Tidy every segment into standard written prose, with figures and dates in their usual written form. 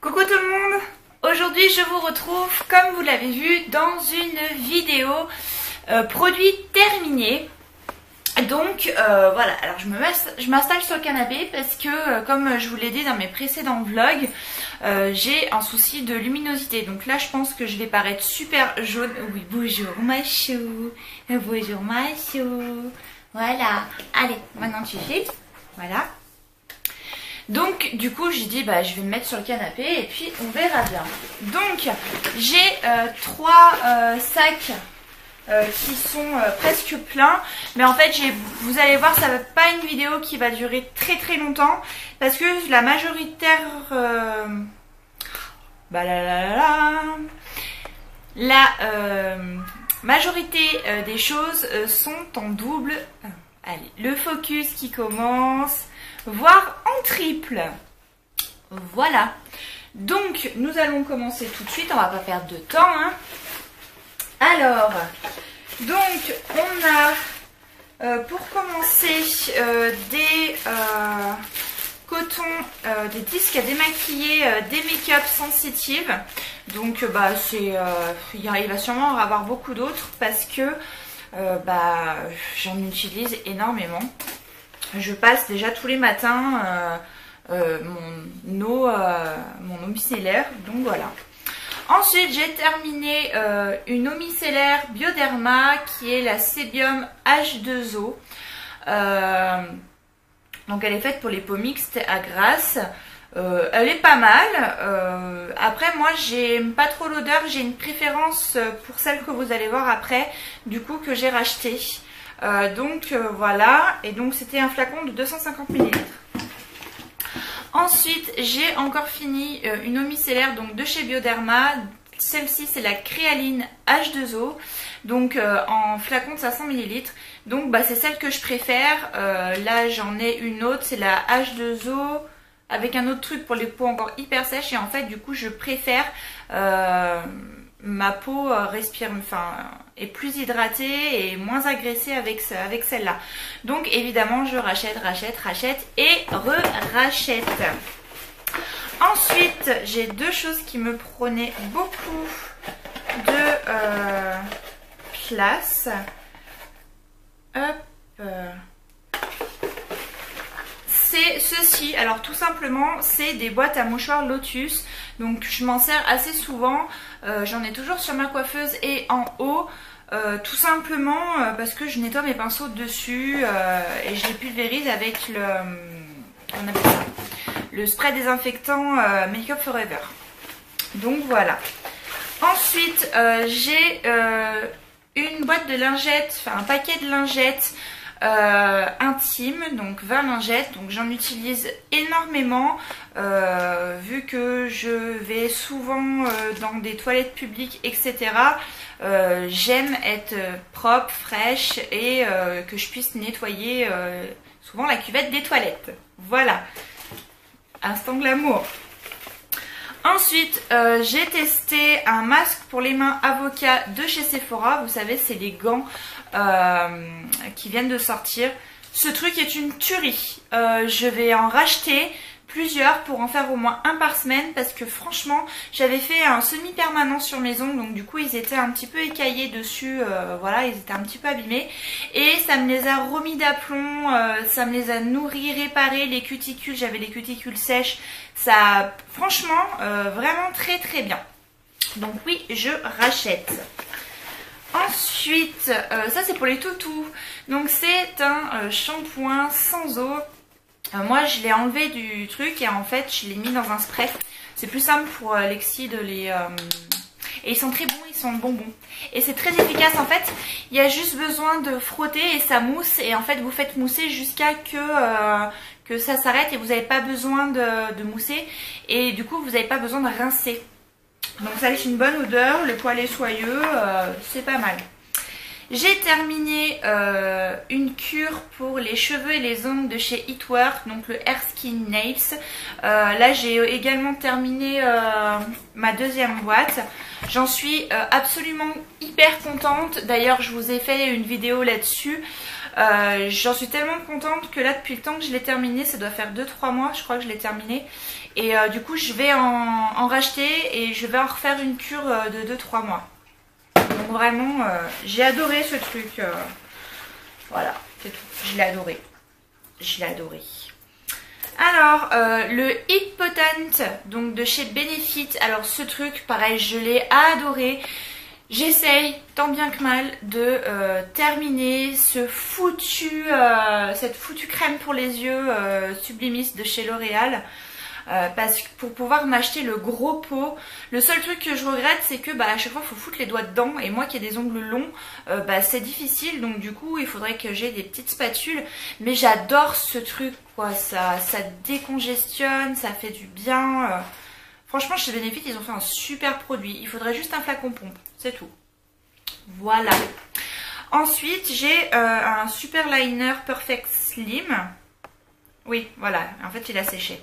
Coucou tout le monde. Aujourd'hui je vous retrouve comme vous l'avez vu dans une vidéo produit terminé. Donc voilà, alors je m'installe sur le canapé parce que comme je vous l'ai dit dans mes précédents vlogs, j'ai un souci de luminosité. Donc là je pense que je vais paraître super jaune. Oui, bonjour ma chou. Bonjour ma chou. Voilà, allez maintenant tu filmes. Voilà. Donc du coup j'ai dit bah je vais me mettre sur le canapé et puis on verra bien. Donc j'ai trois sacs qui sont presque pleins, mais en fait vous allez voir, ça va pas une vidéo qui va durer très longtemps parce que la majoritaire majorité des choses sont en double. Allez, le focus qui commence, voire en triple. Voilà. Donc nous allons commencer tout de suite, on va pas perdre de temps hein. Alors, donc on a pour commencer des cotons, des disques à démaquiller, des make-up sensitive. Donc bah c'est il va sûrement en avoir beaucoup d'autres parce que j'en utilise énormément. Je passe déjà tous les matins mon eau micellaire, donc voilà. Ensuite j'ai terminé une eau micellaire Bioderma qui est la Sébium H2O. Donc elle est faite pour les peaux mixtes à grasse. Elle est pas mal. Après moi j'aime pas trop l'odeur, j'ai une préférence pour celle que vous allez voir après, du coup que j'ai racheté. Voilà, et donc c'était un flacon de 250 ml. Ensuite j'ai encore fini une eau micellaire donc de chez Bioderma. Celle-ci c'est la Créaline H2O, donc en flacon de 500 ml. Donc bah, c'est celle que je préfère. Là j'en ai une autre, c'est la H2O avec un autre truc pour les peaux encore hyper sèches, et en fait du coup je préfère ma peau est plus hydratée et moins agressée avec celle-là. Donc évidemment je rachète et re-rachète. Ensuite j'ai deux choses qui me prenaient beaucoup de place. Hop. C'est ceci. Alors tout simplement c'est des boîtes à mouchoirs Lotus. Donc je m'en sers assez souvent. J'en ai toujours sur ma coiffeuse et en haut. Tout simplement parce que je nettoie mes pinceaux dessus et je les pulvérise avec le spray désinfectant Make Up Forever. Donc voilà. Ensuite j'ai une boîte de lingettes, enfin un paquet de lingettes intime, donc 20 lingettes. Donc j'en utilise énormément vu que je vais souvent dans des toilettes publiques, etc. J'aime être propre, fraîche et que je puisse nettoyer souvent la cuvette des toilettes. Voilà, instant glamour. Ensuite, j'ai testé un masque pour les mains Avocat de chez Sephora. Vous savez, c'est les gants qui viennent de sortir. Ce truc est une tuerie. Je vais en racheter plusieurs pour en faire au moins un par semaine parce que franchement, j'avais fait un semi-permanent sur mes ongles. Donc du coup, ils étaient un petit peu écaillés dessus. Voilà, ils étaient un petit peu abîmés. Et ça me les a remis d'aplomb. Ça me les a nourris, réparés. Les cuticules, j'avais les cuticules sèches. Ça, franchement, vraiment très bien. Donc oui, je rachète. Ensuite, ça c'est pour les toutous. Donc c'est un shampoing sans eau. Moi je l'ai enlevé du truc et en fait je l'ai mis dans un spray. C'est plus simple pour Lexi de les... Et ils sont très bons, ils sont bonbons. Et c'est très efficace en fait. Il y a juste besoin de frotter et ça mousse. Et en fait vous faites mousser jusqu'à que ça s'arrête et vous n'avez pas besoin de mousser. Et du coup vous n'avez pas besoin de rincer. Donc ça laisse une bonne odeur, le poil est soyeux, c'est pas mal. J'ai terminé une cure pour les cheveux et les ongles de chez Eatwork, donc le Hair Skin Nails. Là j'ai également terminé ma deuxième boîte. J'en suis absolument hyper contente. D'ailleurs je vous ai fait une vidéo là-dessus. J'en suis tellement contente que là depuis le temps que je l'ai terminé, ça doit faire 2-3 mois je crois que je l'ai terminé. Et du coup je vais en racheter et je vais en refaire une cure de 2-3 mois. Donc vraiment j'ai adoré ce truc. Voilà, c'est tout. Je l'ai adoré. Je l'ai adoré. Alors le Hit Potent donc de chez Benefit. Alors ce truc pareil je l'ai adoré. J'essaye tant bien que mal de terminer cette foutue crème pour les yeux Sublimist de chez L'Oréal. Parce que pour pouvoir m'acheter le gros pot, le seul truc que je regrette c'est que à chaque fois il faut foutre les doigts dedans et moi qui ai des ongles longs c'est difficile, donc du coup il faudrait que j'ai des petites spatules, mais j'adore ce truc quoi, ça décongestionne, ça fait du bien. Franchement chez Benefit ils ont fait un super produit, il faudrait juste un flacon pompe, c'est tout. Voilà. Ensuite j'ai un super liner Perfect Slim. Oui, voilà, en fait il a séché.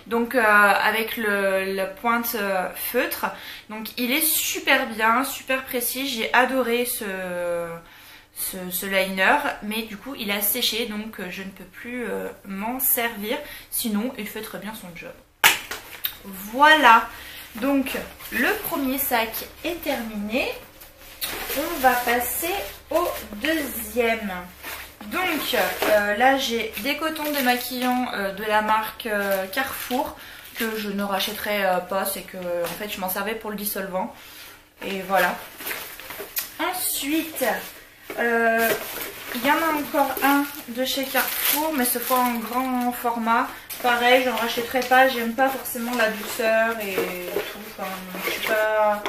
Donc avec la pointe feutre. Donc il est super bien, super précis. J'ai adoré ce liner. Mais du coup il a séché, donc je ne peux plus m'en servir. Sinon il fait très bien son job. Voilà. Donc le premier sac est terminé. On va passer au deuxième. Donc là j'ai des cotons démaquillants de la marque Carrefour que je ne rachèterai pas, c'est que en fait je m'en servais pour le dissolvant et voilà. Ensuite il y en a encore un de chez Carrefour mais cette fois en grand format. Pareil, j'en rachèterai pas, j'aime pas forcément la douceur et tout, enfin je suis pas...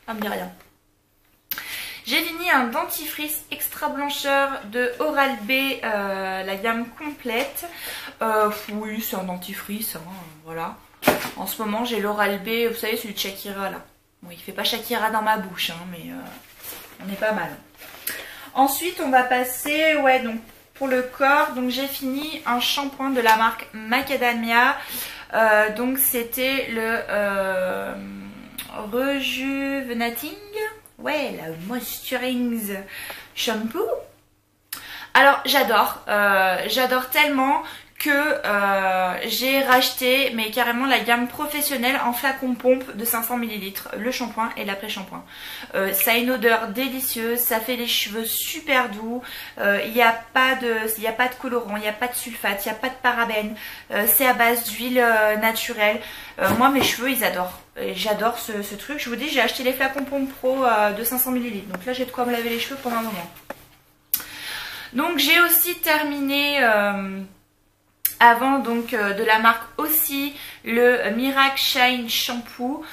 ça me dit rien. J'ai fini un dentifrice extra blancheur de Oral-B, la gamme complète. Oui, c'est un dentifrice, hein, voilà. En ce moment, j'ai l'Oral-B, vous savez, celui de Shakira, là. Bon, il fait pas Shakira dans ma bouche, hein, mais on est pas mal. Ensuite, on va passer, ouais, donc pour le corps, donc j'ai fini un shampoing de la marque Macadamia. Donc c'était le Rejuvenating. Ouais, la Moisturizing Shampoo. Alors j'adore tellement que j'ai racheté mais carrément la gamme professionnelle en flacon pompe de 500 ml, le shampoing et l'après-shampoing. Ça a une odeur délicieuse, ça fait les cheveux super doux, il n'y a pas de colorant, il n'y a pas de sulfate, il n'y a pas de parabènes, c'est à base d'huile naturelle. Moi mes cheveux ils adorent. J'adore ce truc. Je vous dis, j'ai acheté les flacons pompe pro de 500 ml. Donc là, j'ai de quoi me laver les cheveux pendant un moment. Donc j'ai aussi terminé avant donc de la marque aussi le Miracle Shine Shampoo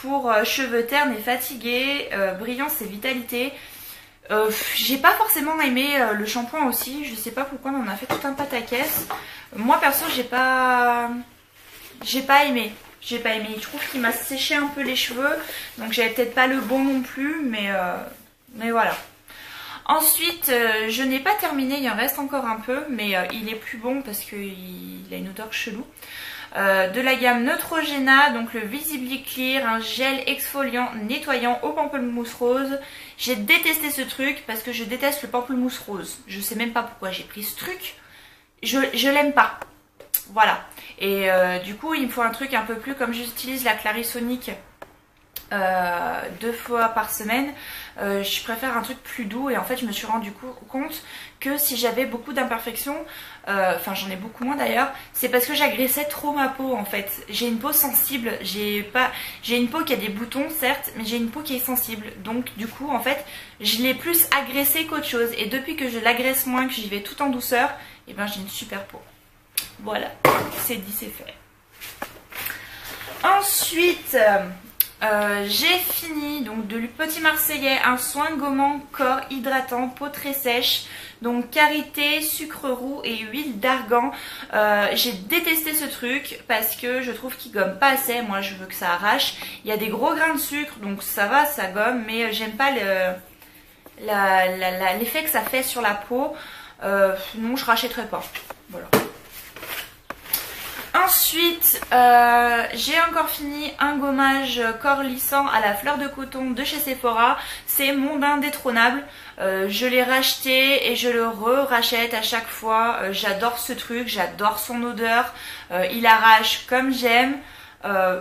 pour cheveux ternes et fatigués, brillance et vitalité. J'ai pas forcément aimé le shampoing aussi. Je sais pas pourquoi on en a fait tout un pataquès. Moi perso, j'ai pas aimé. Je trouve qu'il m'a séché un peu les cheveux. Donc j'avais peut-être pas le bon non plus. Mais voilà. Ensuite, je n'ai pas terminé. Il en reste encore un peu. Mais il est plus bon parce qu'il a une odeur chelou. De la gamme Neutrogena. Donc le Visibly Clear. Un gel exfoliant nettoyant au pamplemousse rose. J'ai détesté ce truc parce que je déteste le pamplemousse rose. Je sais même pas pourquoi j'ai pris ce truc. Je l'aime pas. Voilà. Et du coup il me faut un truc un peu plus, comme j'utilise la Clarisonic 2 fois par semaine, je préfère un truc plus doux. Et en fait je me suis rendu compte que si j'avais beaucoup d'imperfections, enfin j'en ai beaucoup moins d'ailleurs, c'est parce que j'agressais trop ma peau en fait. J'ai une peau sensible, j'ai une peau qui a des boutons certes, mais j'ai une peau qui est sensible. Donc du coup en fait je l'ai plus agressée qu'autre chose. Et depuis que je l'agresse moins, que j'y vais tout en douceur, et ben j'ai une super peau. Voilà, c'est dit, c'est fait. Ensuite, j'ai fini donc de Petit Marseillais un soin gommant corps hydratant, peau très sèche. Donc karité, sucre roux et huile d'argan. J'ai détesté ce truc parce que je trouve qu'il gomme pas assez. Moi je veux que ça arrache. Il y a des gros grains de sucre donc ça va, ça gomme. Mais j'aime pas l'effet que ça fait sur la peau. Non, je rachèterai pas. Voilà. Ensuite, j'ai encore fini un gommage corps lissant à la fleur de coton de chez Sephora. C'est mon indétrônable. Je l'ai racheté et je le rachète à chaque fois. J'adore ce truc, j'adore son odeur. Il arrache comme j'aime.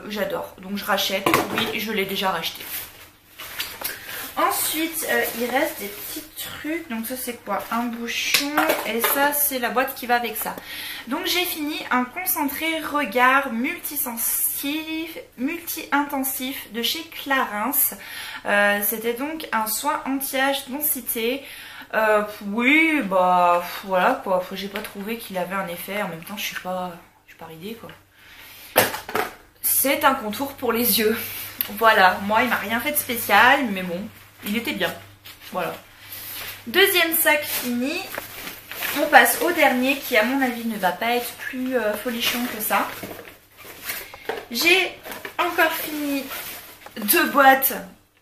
J'adore, donc je rachète. Oui, je l'ai déjà racheté. Ensuite, il reste des petits trucs. Donc ça c'est quoi? Un bouchon. Et ça c'est la boîte qui va avec ça. Donc j'ai fini un concentré regard multi-intensif de chez Clarins. C'était donc un soin anti-âge densité. Oui, bah voilà quoi. J'ai pas trouvé qu'il avait un effet. En même temps, je suis pas ridée quoi. C'est un contour pour les yeux. Voilà, moi il m'a rien fait de spécial, mais bon, il était bien. Voilà. Deuxième sac fini. On passe au dernier qui à mon avis ne va pas être plus folichon que ça. J'ai encore fini 2 boîtes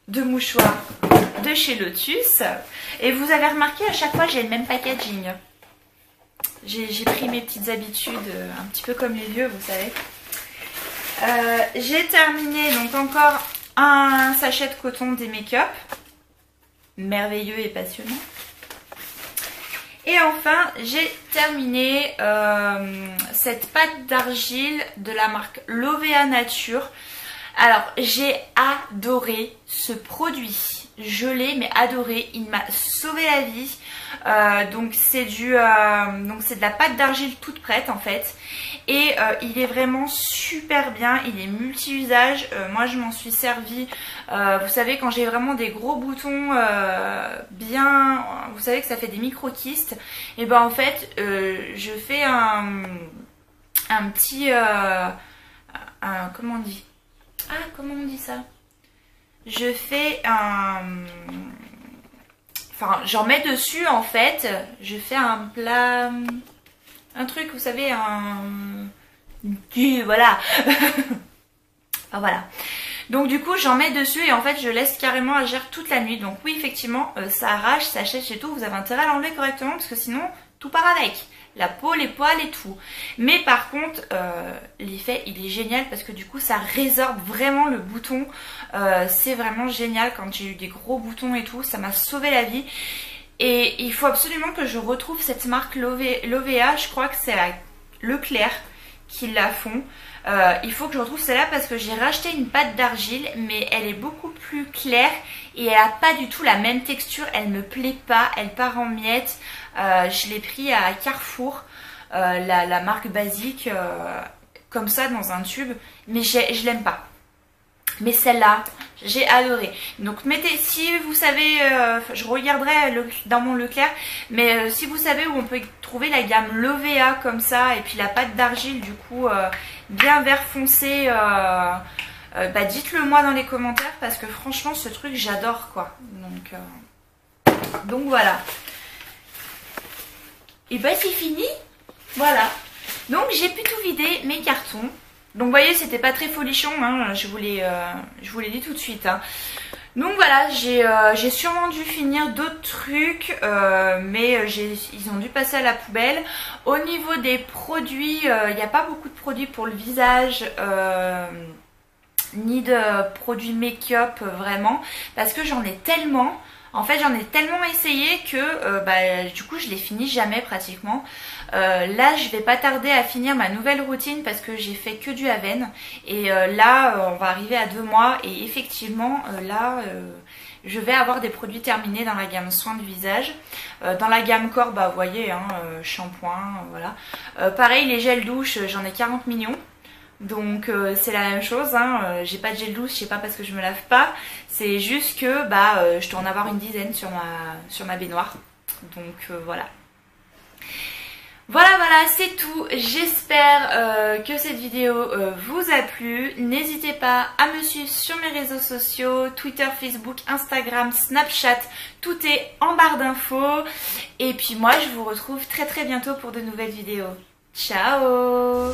de mouchoirs de chez Lotus. Et vous avez remarqué à chaque fois j'ai le même packaging. J'ai pris mes petites habitudes un petit peu comme les vieux, vous savez. J'ai terminé donc encore un sachet de coton des make-up. Merveilleux et passionnant. Et enfin, j'ai terminé cette pâte d'argile de la marque Lovea Nature. Alors, j'ai adoré ce produit. Je l'ai mais adoré. Il m'a sauvé la vie. Donc c'est de la pâte d'argile toute prête en fait. Et il est vraiment super bien, il est multi-usage. Moi je m'en suis servi, vous savez quand j'ai vraiment des gros boutons bien, vous savez que ça fait des micro-kystes. Et ben en fait je fais un petit, comment on dit? Ah comment on dit ça? Je fais un... Enfin, j'en mets dessus en fait. Je fais un plat... Un truc, vous savez, voilà. Enfin, voilà. Donc du coup, j'en mets dessus et en fait, je laisse carrément agir toute la nuit. Donc oui, effectivement, ça arrache, ça sèche et tout. Vous avez intérêt à l'enlever correctement parce que sinon, tout part avec. La peau, les poils et tout. Mais par contre, l'effet, il est génial parce que du coup, ça résorbe vraiment le bouton. C'est vraiment génial quand j'ai eu des gros boutons et tout. Ça m'a sauvé la vie. Et il faut absolument que je retrouve cette marque Lovea. Je crois que c'est à Leclerc qui la font. Il faut que je retrouve celle-là parce que j'ai racheté une pâte d'argile mais elle est beaucoup plus claire et elle n'a pas du tout la même texture. Elle me plaît pas, elle part en miettes. Je l'ai pris à Carrefour, la marque basique, comme ça dans un tube, mais je l'aime pas. Mais celle-là, j'ai adoré. Donc mettez, si vous savez, je regarderai dans mon Leclerc, mais si vous savez où on peut trouver la gamme Lovea comme ça, et puis la pâte d'argile du coup bien vert foncé, bah dites-le moi dans les commentaires parce que franchement ce truc j'adore quoi. Donc voilà. Et bah c'est fini. Voilà. Donc j'ai pu tout vider mes cartons. Donc vous voyez c'était pas très folichon, hein, je vous l'ai dit tout de suite. Hein. Donc voilà, j'ai sûrement dû finir d'autres trucs, mais ils ont dû passer à la poubelle. Au niveau des produits, il n'y a pas beaucoup de produits pour le visage, ni de produits make-up vraiment, parce que j'en ai tellement. En fait j'en ai tellement essayé que du coup je les finis jamais pratiquement. Là je vais pas tarder à finir ma nouvelle routine parce que j'ai fait que du Aven. Et là on va arriver à 2 mois et effectivement je vais avoir des produits terminés dans la gamme soins de visage. Dans la gamme corps, bah vous voyez, hein, shampoing, voilà. Pareil les gels douche, j'en ai 40 millions. Donc c'est la même chose, hein. J'ai pas de gel douche, je sais pas parce que je me lave pas. C'est juste que je dois en avoir une dizaine sur ma baignoire. Donc voilà. Voilà, c'est tout. J'espère que cette vidéo vous a plu. N'hésitez pas à me suivre sur mes réseaux sociaux, Twitter, Facebook, Instagram, Snapchat. Tout est en barre d'infos. Et puis moi, je vous retrouve très bientôt pour de nouvelles vidéos. Ciao!